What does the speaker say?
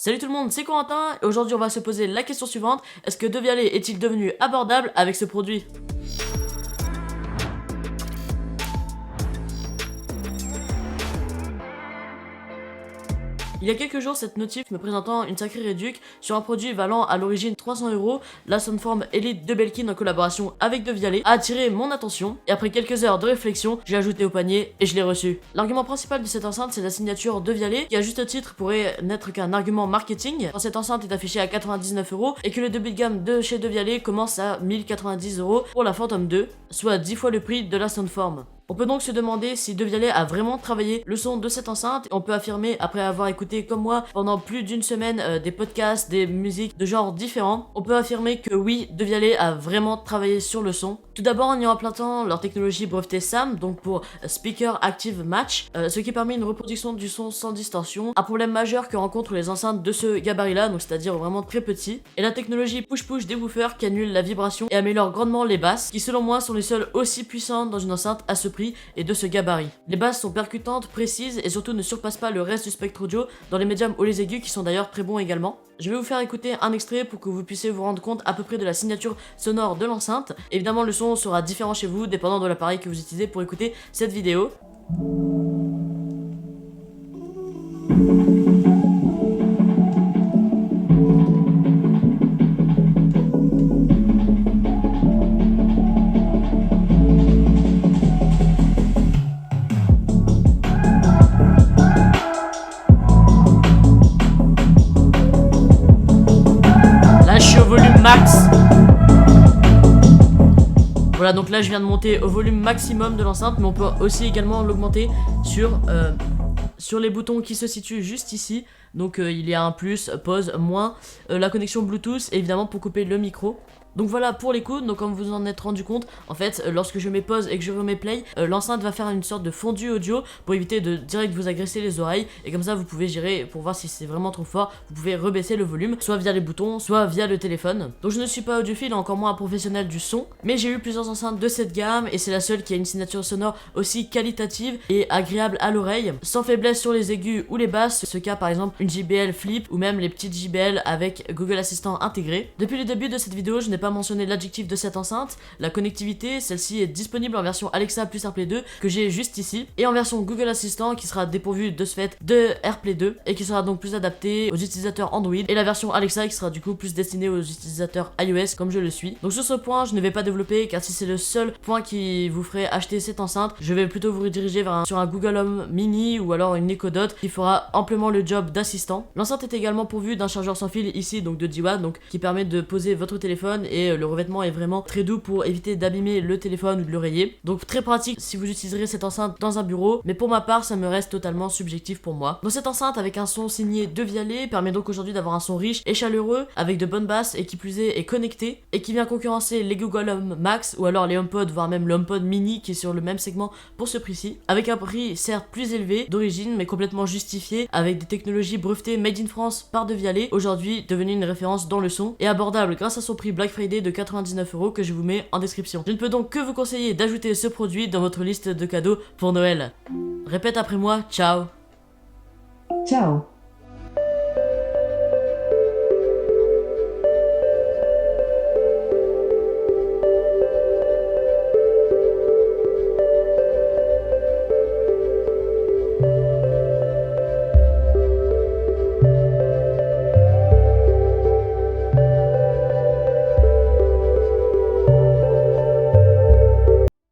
Salut tout le monde, c'est Corentin et aujourd'hui on va se poser la question suivante: est-ce que Devialet est-il devenu abordable avec ce produit? Il y a quelques jours, cette notif me présentant une sacrée réduc sur un produit valant à l'origine 300€, la Soundform Elite de Belkin en collaboration avec Devialet, a attiré mon attention et après quelques heures de réflexion, j'ai ajouté au panier et je l'ai reçu. L'argument principal de cette enceinte, c'est la signature Devialet qui à juste titre pourrait n'être qu'un argument marketing quand cette enceinte est affichée à 99€ et que le début de gamme de chez Devialet commence à 1090€ pour la Phantom 2, soit 10 fois le prix de la Soundform. On peut donc se demander si Devialet a vraiment travaillé le son de cette enceinte. On peut affirmer, après avoir écouté comme moi pendant plus d'une semaine des podcasts, des musiques de genres différents, on peut affirmer que oui, Devialet a vraiment travaillé sur le son. Tout d'abord en y implantant leur technologie brevetée SAM, donc pour Speaker Active Match, ce qui permet une reproduction du son sans distorsion, un problème majeur que rencontrent les enceintes de ce gabarit-là, donc c'est-à-dire vraiment très petit, et la technologie push-push des woofers qui annule la vibration et améliore grandement les basses, qui selon moi sont les seules aussi puissantes dans une enceinte à ce prix et de ce gabarit. Les basses sont percutantes, précises et surtout ne surpassent pas le reste du spectre audio dans les médiums ou les aigus qui sont d'ailleurs très bons également. Je vais vous faire écouter un extrait pour que vous puissiez vous rendre compte à peu près de la signature sonore de l'enceinte. Évidemment le son sera différent chez vous dépendant de l'appareil que vous utilisez pour écouter cette vidéo. Là je suis au volume max. Voilà, donc là je viens de monter au volume maximum de l'enceinte, mais on peut aussi également l'augmenter sur les boutons qui se situent juste ici. Donc il y a un plus, pause, moins, la connexion Bluetooth évidemment pour couper le micro. Donc voilà pour l'écoute. Donc comme vous en êtes rendu compte, en fait lorsque je mets pause et que je remets play, l'enceinte va faire une sorte de fondu audio pour éviter de direct vous agresser les oreilles, et comme ça vous pouvez gérer pour voir si c'est vraiment trop fort, vous pouvez rebaisser le volume, soit via les boutons, soit via le téléphone. Donc je ne suis pas audiophile, encore moins un professionnel du son, mais j'ai eu plusieurs enceintes de cette gamme et c'est la seule qui a une signature sonore aussi qualitative et agréable à l'oreille, sans faiblesse sur les aigus ou les basses, ce qu'a par exemple une JBL Flip ou même les petites JBL avec Google Assistant intégré. Depuis le début de cette vidéo, je n'ai pas mentionné l'adjectif de cette enceinte, la connectivité. Celle-ci est disponible en version Alexa plus AirPlay 2 que j'ai juste ici, et en version Google Assistant qui sera dépourvue de ce fait de AirPlay 2 et qui sera donc plus adaptée aux utilisateurs Android, et la version Alexa qui sera du coup plus destinée aux utilisateurs iOS comme je le suis. Donc sur ce point je ne vais pas développer, car si c'est le seul point qui vous ferait acheter cette enceinte, je vais plutôt vous rediriger sur un Google Home Mini ou alors une Echo Dot qui fera amplement le job d'assistant. L'enceinte est également pourvue d'un chargeur sans fil ici, donc de 10 watts, donc qui permet de poser votre téléphone, et le revêtement est vraiment très doux pour éviter d'abîmer le téléphone ou de le rayer. Donc très pratique si vous utiliserez cette enceinte dans un bureau, mais pour ma part ça me reste totalement subjectif pour moi. Donc cette enceinte avec un son signé Devialet permet donc aujourd'hui d'avoir un son riche et chaleureux avec de bonnes basses, et qui plus est connecté, et qui vient concurrencer les Google Home Max ou alors les HomePod, voire même le HomePod Mini qui est sur le même segment pour ce prix-ci, avec un prix certes plus élevé d'origine mais complètement justifié, avec des technologies brevetées made in France par Devialet, aujourd'hui devenu une référence dans le son et abordable grâce à son prix Black Friday de 99€ que je vous mets en description. Je ne peux donc que vous conseiller d'ajouter ce produit dans votre liste de cadeaux pour Noël. Répète après moi, ciao. Ciao.